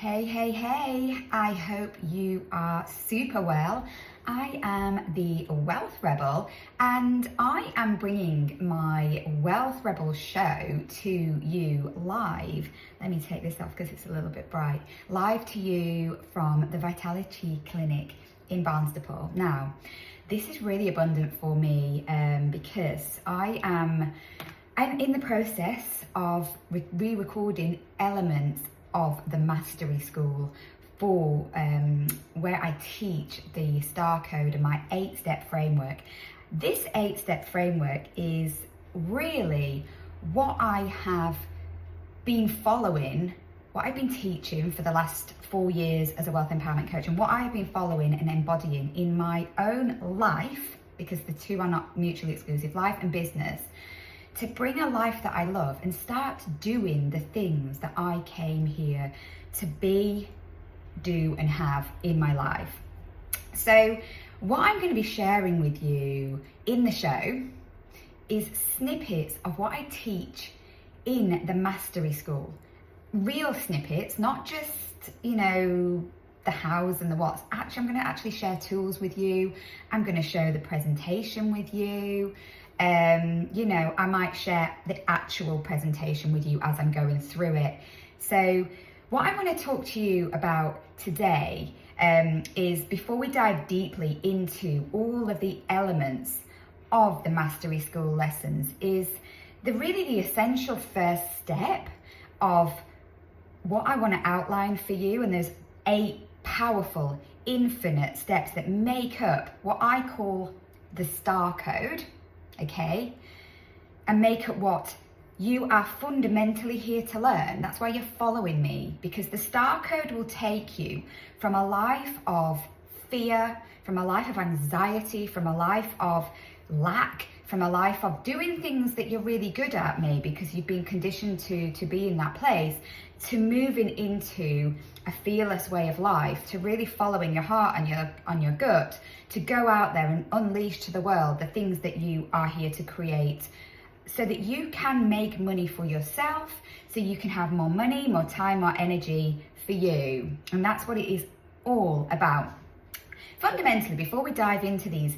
Hey, hey, hey, I hope you are super well. I am the Wealth Rebel and I am bringing my Wealth Rebel show to you live. Let me take this off because it's a little bit bright. Live to you from the Vitality Clinic in Barnstaple. Now, this is really abundant for me because I'm in the process of re-recording elements of the Mastery School for where I teach the Star Code and my 8-step framework. This 8-step framework is really what I have been following, what I've been teaching for the last 4 years as a wealth empowerment coach, and what I've been following and embodying in my own life, because the two are not mutually exclusive, life and business, to bring a life that I love and start doing the things that I came here to be, do, and have in my life. So what I'm going to be sharing with you in the show is snippets of what I teach in the Mastery School. Real snippets, not just, the hows and the whats. Actually, I'm going to share tools with you. I'm going to show the presentation with you. I might share the actual presentation with you as I'm going through it. So what I want to talk to you about today is, before we dive deeply into all of the elements of the Mastery School lessons, is the essential first step of what I want to outline for you. And there's 8 powerful, infinite steps that make up what I call the Star Code. Okay, and make it what you are fundamentally here to learn. That's why you're following me, because the Star Code will take you from a life of fear, from a life of anxiety, from a life of lack, from a life of doing things that you're really good at, maybe because you've been conditioned to be in that place, to moving into a fearless way of life, to really following your heart and on your gut, to go out there and unleash to the world the things that you are here to create, so that you can make money for yourself, so you can have more money, more time, more energy for you. And that's what it is all about. Fundamentally, before we dive into these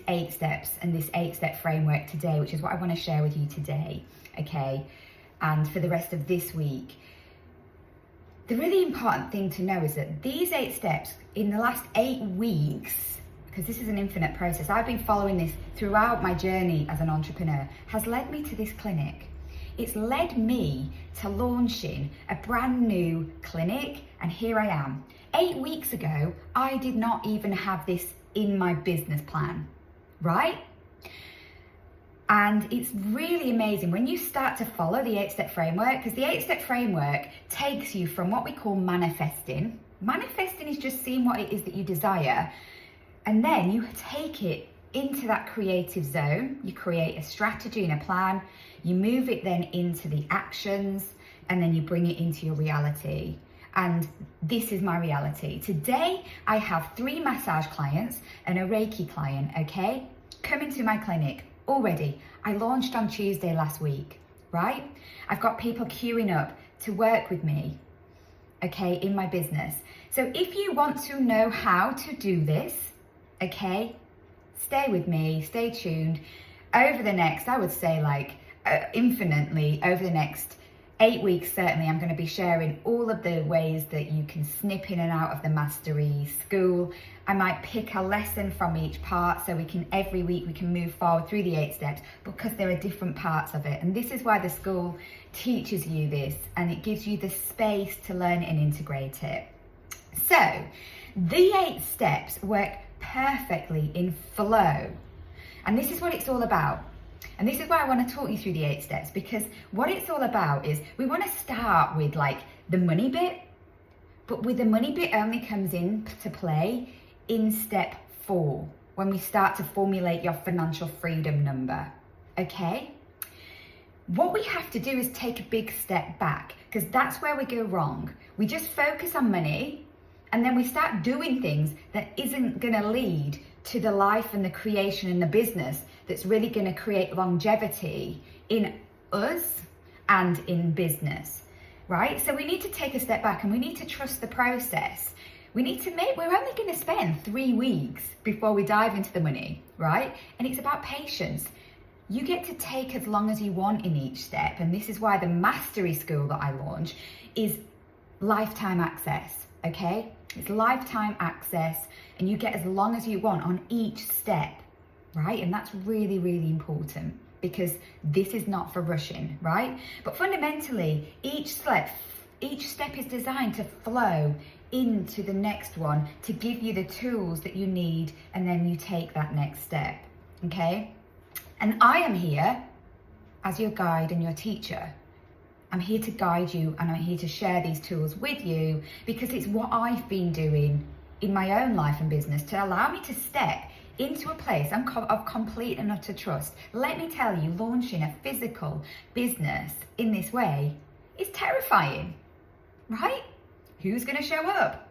8 steps and this 8-step framework today, which is what I want to share with you today, okay, and for the rest of this week, the really important thing to know is that these 8 steps in the last 8 weeks, because this is an infinite process, I've been following this throughout my journey as an entrepreneur, has led me to this clinic. It's led me to launching a brand new clinic, and here I am. 8 weeks ago, I did not even have this in my business plan, right? And it's really amazing when you start to follow the 8-step framework, because the 8-step framework takes you from what we call manifesting. Manifesting is just seeing what it is that you desire, and then you take it into that creative zone. You create a strategy and a plan, you move it then into the actions, and then you bring it into your reality. And this is my reality. Today, I have 3 massage clients and a Reiki client, okay, coming to my clinic already. I launched on Tuesday last week, right? I've got people queuing up to work with me, okay, in my business. So if you want to know how to do this, okay, stay with me, stay tuned. Over the next, I would say infinitely, over the next 8 weeks, certainly, I'm going to be sharing all of the ways that you can snip in and out of the Mastery School. I might pick a lesson from each part, so every week we can move forward through the 8 steps, because there are different parts of it. And this is why the school teaches you this, and it gives you the space to learn and integrate it. So the 8 steps work perfectly in flow. And this is what it's all about. And this is why I want to talk you through the 8 steps, because what it's all about is, we want to start with the money bit, but with the money bit only comes into play in step 4, when we start to formulate your financial freedom number, okay? What we have to do is take a big step back, because that's where we go wrong. We just focus on money, and then we start doing things that isn't going to lead to the life and the creation and the business that's really going to create longevity in us and in business. right? So we need to take a step back and we need to trust the process. We're only going to spend 3 weeks before we dive into the money, right? And it's about patience. You get to take as long as you want in each step. And this is why the mastery school that I launch is lifetime access, okay? It's lifetime access and you get as long as you want on each step, right? And that's really, really important because this is not for rushing, right? But fundamentally, each step is designed to flow into the next one to give you the tools that you need, and then you take that next step, okay? And I am here as your guide and your teacher. I'm here to guide you and I'm here to share these tools with you because it's what I've been doing in my own life and business to allow me to step into a place of complete and utter trust. Let me tell you, launching a physical business in this way is terrifying, right? Who's going to show up?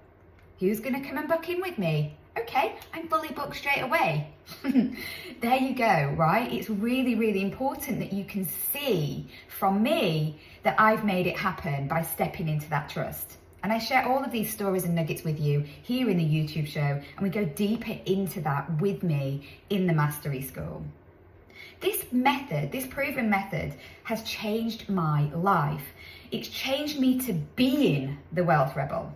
Who's going to come and book in with me? Okay, I'm fully booked straight away. There you go, right? It's really, really important that you can see from me that I've made it happen by stepping into that trust. And I share all of these stories and nuggets with you here in the YouTube show, and we go deeper into that with me in the Mastery School. This method, this proven method, has changed my life. It's changed me to being the Wealth Rebel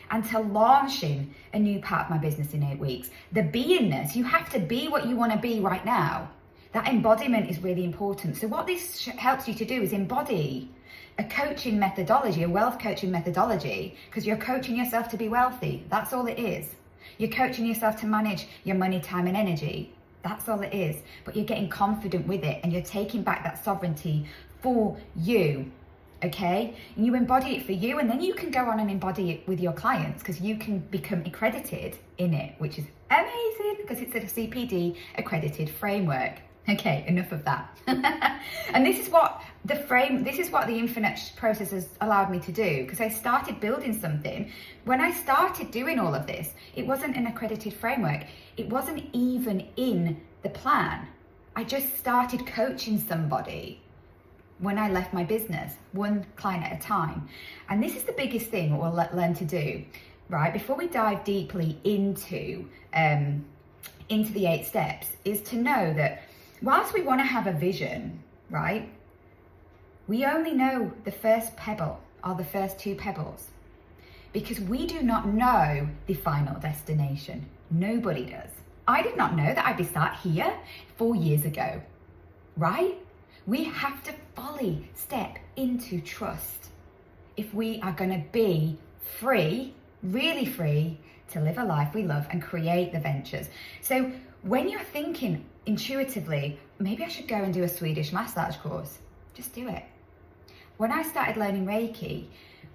and to launching a new part of my business in 8 weeks. The beingness, you have to be what you want to be right now. That embodiment is really important. So what this helps you to do is embody a coaching methodology, a wealth coaching methodology, because you're coaching yourself to be wealthy. That's all it is. You're coaching yourself to manage your money, time, and energy. That's all it is. But you're getting confident with it and you're taking back that sovereignty for you. Okay? And you embody it for you, and then you can go on and embody it with your clients because you can become accredited in it, which is amazing because it's a CPD accredited framework. Okay, enough of that. And this is what the infinite process has allowed me to do, because I started building something. When I started doing all of this, it wasn't an accredited framework. It wasn't even in the plan. I just started coaching somebody when I left my business, one client at a time. And this is the biggest thing we'll learn to do, right? Before we dive deeply into the 8 steps, is to know that whilst we want to have a vision, right, we only know the first pebble or the first 2 pebbles because we do not know the final destination. Nobody does. I did not know that I'd be sat here 4 years ago, right? We have to fully step into trust if we are going to be free, really free, to live a life we love and create the ventures. So when you're thinking intuitively, maybe I should go and do a Swedish massage course, just do it. When I started learning Reiki,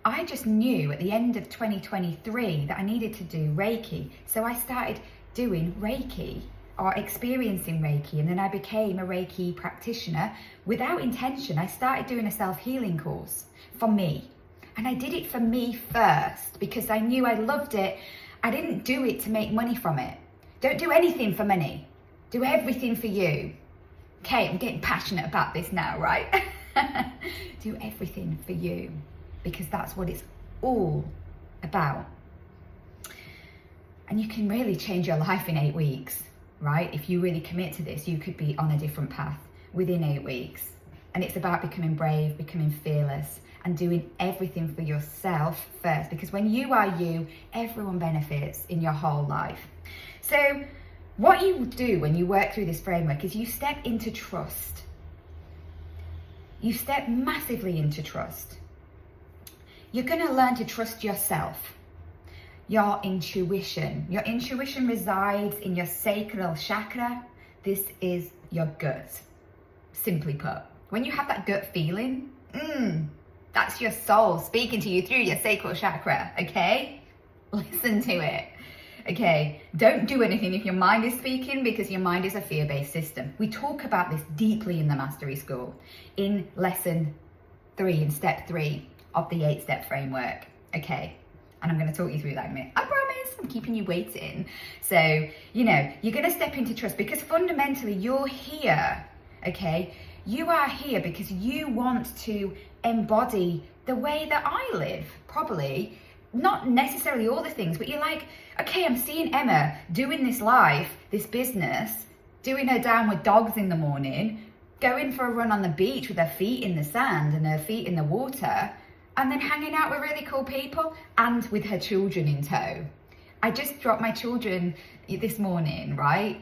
I just knew at the end of 2023 that I needed to do Reiki. So I started doing Reiki or experiencing Reiki, and then I became a Reiki practitioner without intention. I started doing a self-healing course for me, and I did it for me first because I knew I loved it. I didn't do it to make money from it. Don't do anything for money. Do everything for you. Okay, I'm getting passionate about this now, right? Do everything for you because that's what it's all about. And you can really change your life in 8 weeks, right? If you really commit to this, you could be on a different path within 8 weeks. And it's about becoming brave, becoming fearless, and doing everything for yourself first. Because when you are you, everyone benefits in your whole life. So what you do when you work through this framework is you step into trust. You step massively into trust. You're going to learn to trust yourself. Your intuition. Your intuition resides in your sacral chakra. This is your gut. Simply put, when you have that gut feeling, that's your soul speaking to you through your sacral chakra, okay? Listen to it, okay? Don't do anything if your mind is speaking, because your mind is a fear-based system. We talk about this deeply in the Mastery School in lesson 3, in step 3 of the 8-step framework, okay? And I'm going to talk you through that in a minute. I promise, I'm keeping you waiting. So, you're going to step into trust because fundamentally you're here, okay? You are here because you want to embody the way that I live, probably. Not necessarily all the things, but you're like, okay, I'm seeing Emma doing this life, this business, doing her downward dogs in the morning, going for a run on the beach with her feet in the sand and her feet in the water, and then hanging out with really cool people and with her children in tow. I just dropped my children this morning, right,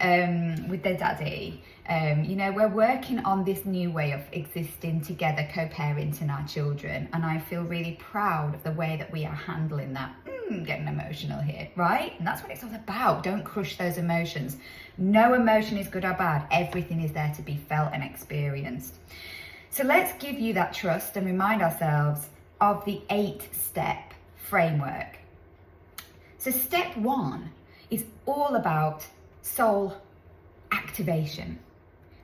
with their daddy. We're working on this new way of existing together, co-parenting our children, and I feel really proud of the way that we are handling that. Getting emotional here, right? And that's what it's all about. Don't crush those emotions. No emotion is good or bad. Everything is there to be felt and experienced. So let's give you that trust and remind ourselves of the 8-step framework. So step 1 is all about soul activation.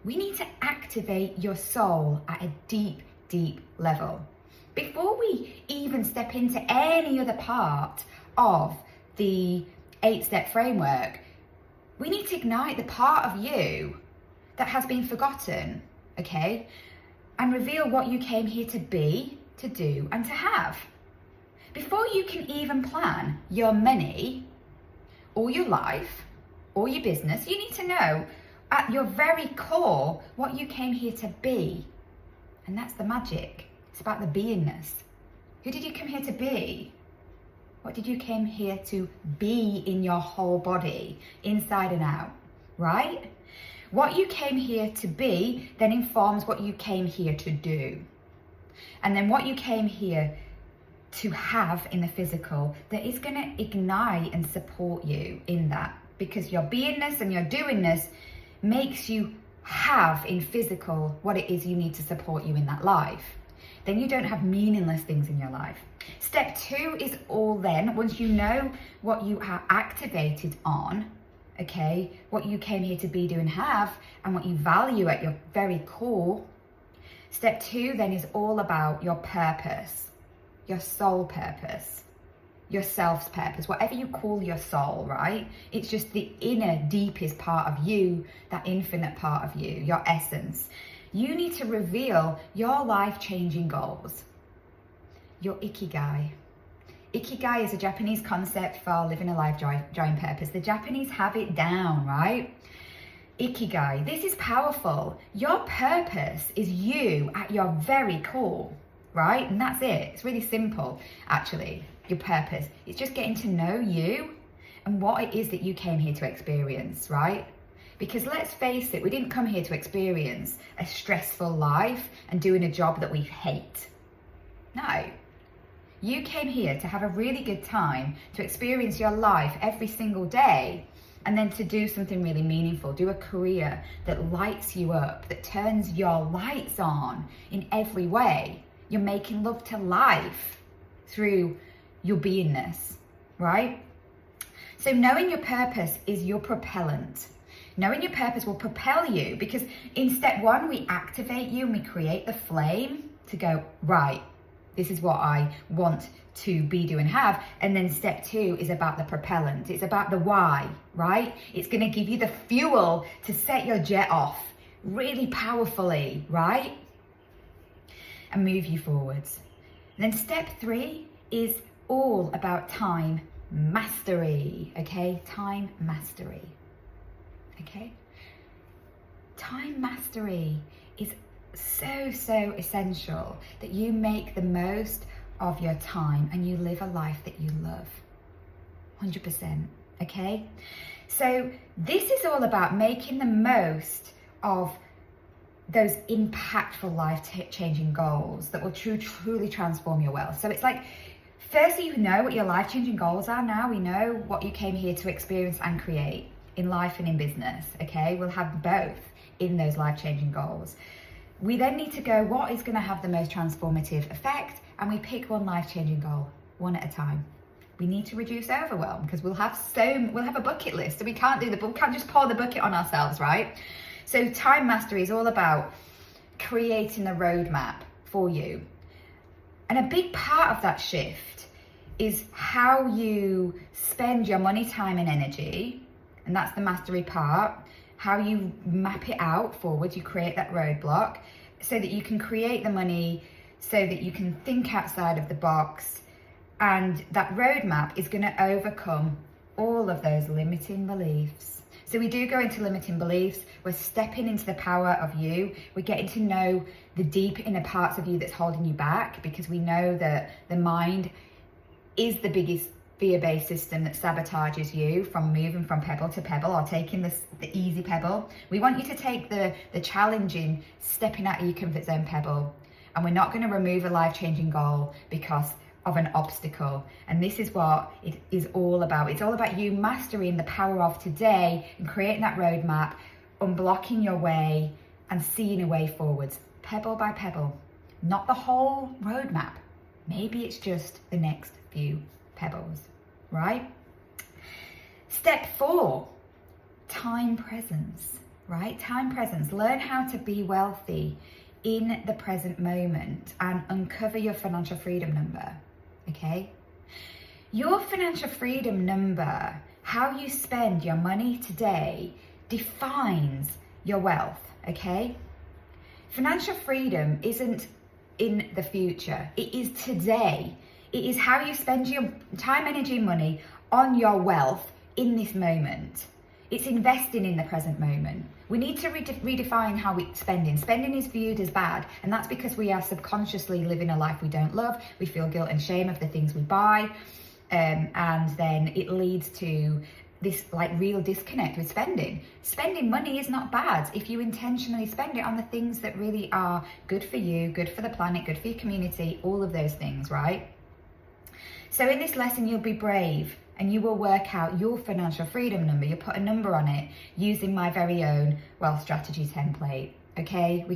We need to activate your soul at a deep, deep level. Before we even step into any other part of the 8-step framework, we need to ignite the part of you that has been forgotten, okay? And reveal what you came here to be, to do, and to have. Before you can even plan your money, or your life, or your business, you need to know at your very core what you came here to be. And that's the magic. It's about the beingness. Who did you come here to be? What did you came here to be in your whole body, inside and out, right? What you came here to be then informs what you came here to do. And then what you came here to have in the physical, that is going to ignite and support you in that, because your beingness and your doingness makes you have in physical what it is you need to support you in that life. Then you don't have meaningless things in your life. Step 2 is all then, once you know what you are activated on, okay, what you came here to be, do, and have, and what you value at your very core. Step 2 then is all about your purpose, your soul purpose, your self's purpose, whatever you call your soul, right? It's just the inner, deepest part of you, that infinite part of you, your essence. You need to reveal your life-changing goals, your Ikigai. Ikigai is a Japanese concept for living a life drawing purpose. The Japanese have it down, right? Ikigai, this is powerful. Your purpose is you at your very core, right? And that's it. It's really simple, actually, your purpose. It's just getting to know you and what it is that you came here to experience, right? Because let's face it, we didn't come here to experience a stressful life and doing a job that we hate. No. You came here to have a really good time, to experience your life every single day, and then to do something really meaningful, do a career that lights you up, that turns your lights on in every way. You're making love to life through your beingness, right? So knowing your purpose is your propellant. Knowing your purpose will propel you, because in step 1, we activate you and we create the flame to go, right, this is what I want to be, do, and have. And then step 2 is about the propellant. It's about the why, right? It's going to give you the fuel to set your jet off really powerfully, right? And move you forwards. And then step 3 is all about time mastery, okay? Time mastery. Okay? Time mastery is so essential, that you make the most of your time and you live a life that you love. 100%. Okay? So this is all about making the most of those impactful life-changing goals that will truly transform your wealth. So it's like, firstly, you know what your life-changing goals are now. We know what you came here to experience and create in life and in business, okay? We'll have both in those life-changing goals. We then need to go, what is going to have the most transformative effect? And we pick one life-changing goal, one at a time. We need to reduce overwhelm, because we'll have a bucket list, so we can't just pour the bucket on ourselves, right? So time mastery is all about creating a roadmap for you. And a big part of that shift is how you spend your money, time, and energy. And that's the mastery part. How you map it out forward, you create that roadblock. so that you can create the money, so that you can think outside of the box. And that roadmap is going to overcome all of those limiting beliefs. So we do go into limiting beliefs. We're stepping into the power of you. We're getting to know the deep inner parts of you that's holding you back, because we know that the mind is the biggest fear-based system that sabotages you from moving from pebble to pebble, or taking the easy pebble. We want you to take the challenging, stepping out of your comfort zone pebble. And we're not going to remove a life-changing goal because of an obstacle. And this is what it is all about. It's all about you mastering the power of today and creating that roadmap, unblocking your way and seeing a way forwards, pebble by pebble. Not the whole roadmap. Maybe it's just the next few pebbles, right? Step 4, time presence, right? Time presence. Learn how to be wealthy in the present moment and uncover your financial freedom number, okay? Your financial freedom number, how you spend your money today, defines your wealth, okay? Financial freedom isn't in the future. It is today. It is how you spend your time, energy, money on your wealth in this moment. It's investing in the present moment. We need to redefine how we're spending. Spending is viewed as bad, and that's because we are subconsciously living a life we don't love. We feel guilt and shame of the things we buy, and then it leads to this like real disconnect with spending. Spending money is not bad if you intentionally spend it on the things that really are good for you, good for the planet, good for your community, all of those things, right? So in this lesson, you'll be brave and you will work out your financial freedom number. You put a number on it using my very own wealth strategy template, okay?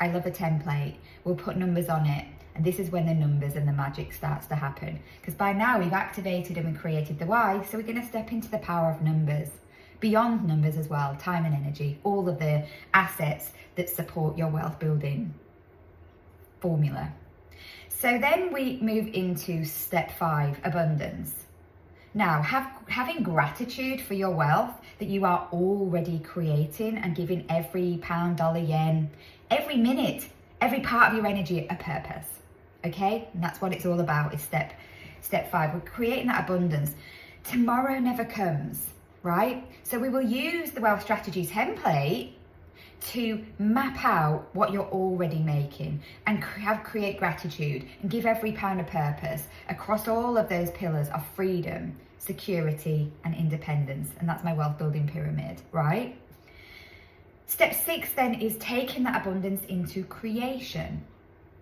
I love a template. We'll put numbers on it. And this is when the numbers and the magic starts to happen. Because by now we've activated and we've created the why. So we're going to step into the power of numbers. Beyond numbers as well, time and energy, all of the assets that support your wealth building formula. So then we move into step 5, abundance. Now, having gratitude for your wealth that you are already creating and giving every pound, dollar, yen, every minute, every part of your energy a purpose, okay? And that's what it's all about, is step 5. We're creating that abundance. Tomorrow never comes, right? So we will use the wealth strategy template to map out what you're already making and create gratitude and give every pound a purpose across all of those pillars of freedom, security and independence. And that's my wealth building pyramid, right? Step 6 then is taking that abundance into creation,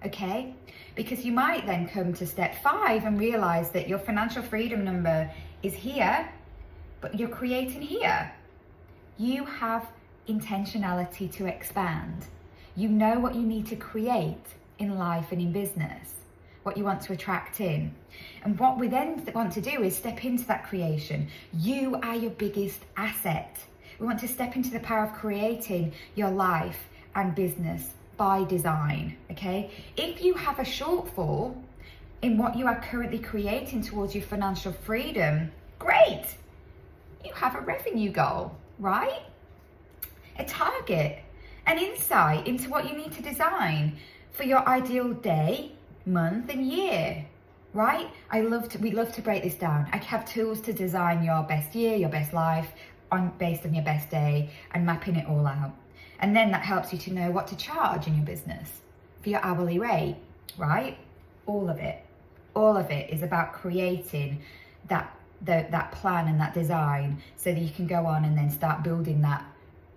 okay? Because you might then come to step 5 and realize that your financial freedom number is here, but you're creating here. You have intentionality to expand. You know what you need to create in life and in business, what you want to attract in. And what we then want to do is step into that creation. You are your biggest asset. We want to step into the power of creating your life and business by design, okay? If you have a shortfall in what you are currently creating towards your financial freedom, great. You have a revenue goal, right? A target, an insight into what you need to design for your ideal day, month and year, right? We love to break this down. I have tools to design your best year, your best life based on your best day and mapping it all out. And then that helps you to know what to charge in your business for your hourly rate, right? All of it is about creating that plan and that design so that you can go on and then start building that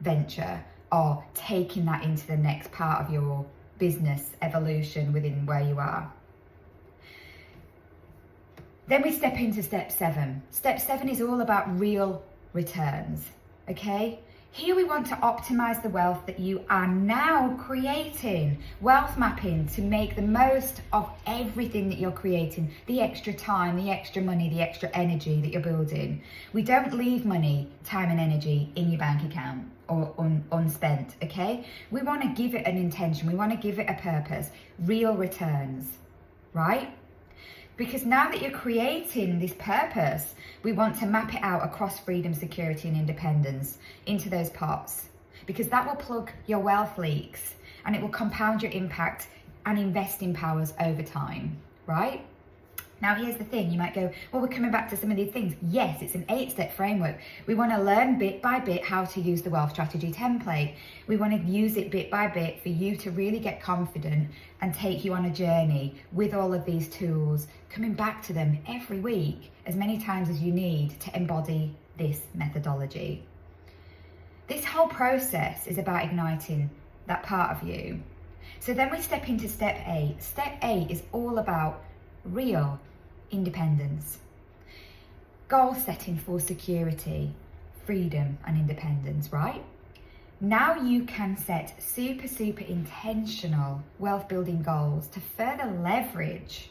venture or taking that into the next part of your business evolution within where you are. Then we step into step 7. Step 7 is all about real returns, okay? Here we want to optimize the wealth that you are now creating. Wealth mapping to make the most of everything that you're creating. The extra time, the extra money, the extra energy that you're building. We don't leave money, time and energy in your bank account or unspent, okay? We want to give it an intention. We want to give it a purpose. Real returns, right? Because now that you're creating this purpose, we want to map it out across freedom, security and independence into those pots, because that will plug your wealth leaks and it will compound your impact and investing powers over time, right? Now, here's the thing. You might go, well, we're coming back to some of these things. Yes, it's an 8-step framework. We want to learn bit by bit how to use the wealth strategy template. We want to use it bit by bit for you to really get confident and take you on a journey with all of these tools, coming back to them every week, as many times as you need to embody this methodology. This whole process is about igniting that part of you. So then we step into step 8. Step 8 is all about real independence, goal setting for security, freedom and independence, right? Now you can set super intentional wealth building goals to further leverage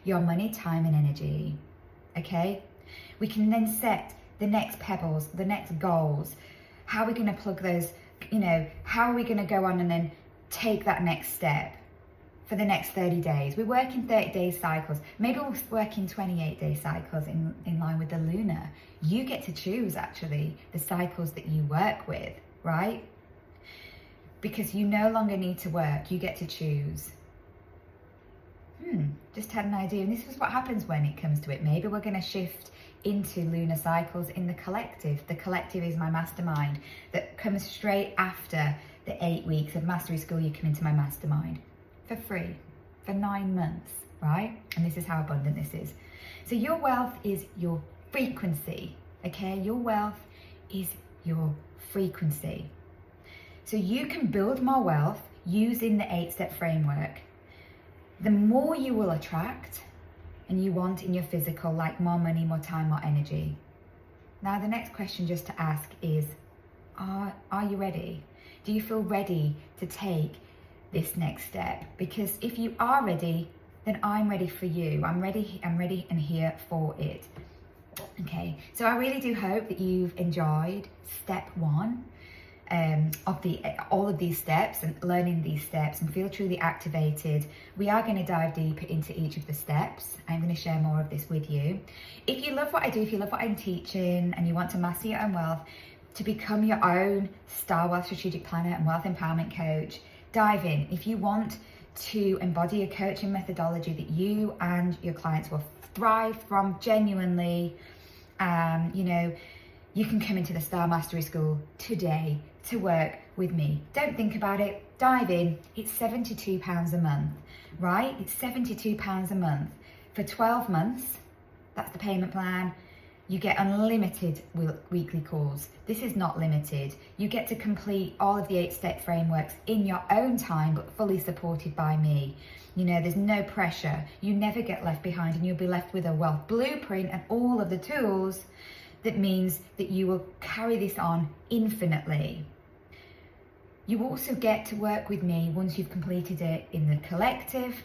your money, time and energy, okay? We can then set the next pebbles, the next goals. How are we going to plug those, how are we going to go on and then take that next step? For the next 30 days. We work in 30-day cycles. Maybe we'll work in 28-day cycles in line with the lunar. You get to choose, actually, the cycles that you work with, right? Because you no longer need to work. You get to choose. Just had an idea. And this is what happens when it comes to it. Maybe we're going to shift into lunar cycles in the collective. The collective is my mastermind that comes straight after the 8 weeks of mastery school. You come into my mastermind for free for 9 months, right? And this is how abundant this is. So your wealth is your frequency, okay? Your wealth is your frequency. So you can build more wealth using the 8-step framework. The more you will attract and you want in your physical, like more money, more time, more energy. Now the next question just to ask is, are you ready? Do you feel ready to take this next step? Because if you are ready, then I'm ready for you. I'm ready and here for it. Okay, so I really do hope that you've enjoyed step 1 of all of these steps and learning these steps and feel truly activated. We are going to dive deeper into each of the steps. I'm going to share more of this with you. If you love what I do, if you love what I'm teaching and you want to master your own wealth, to become your own Star Wealth Strategic Planner and Wealth Empowerment Coach, dive in. If you want to embody a coaching methodology that you and your clients will thrive from genuinely, you can come into the Star Mastery School today to work with me. Don't think about it, dive in. It's £72 a month, right? It's £72 a month for 12 months. That's the payment plan. You get unlimited weekly calls. This is not limited. You get to complete all of the 8-step frameworks in your own time, but fully supported by me. There's no pressure. You never get left behind, and you'll be left with a wealth blueprint and all of the tools. That means that you will carry this on infinitely. You also get to work with me once you've completed it in the collective.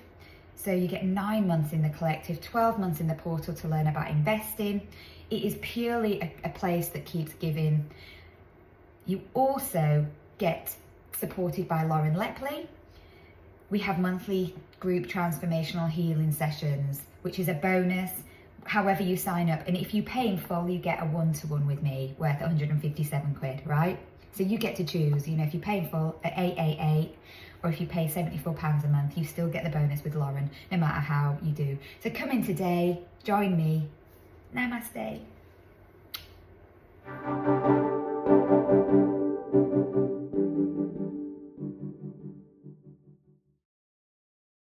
So you get 9 months in the collective, 12 months in the portal to learn about investing. It is purely a place that keeps giving. You also get supported by Lauren Lepley. We have monthly group transformational healing sessions, which is a bonus. However you sign up, and if you pay in full, you get a 1-to-1 with me worth 157 quid, right? So you get to choose, if you pay in full at 888 or if you pay £74 a month, you still get the bonus with Lauren, no matter how you do. So come in today, join me. Namaste.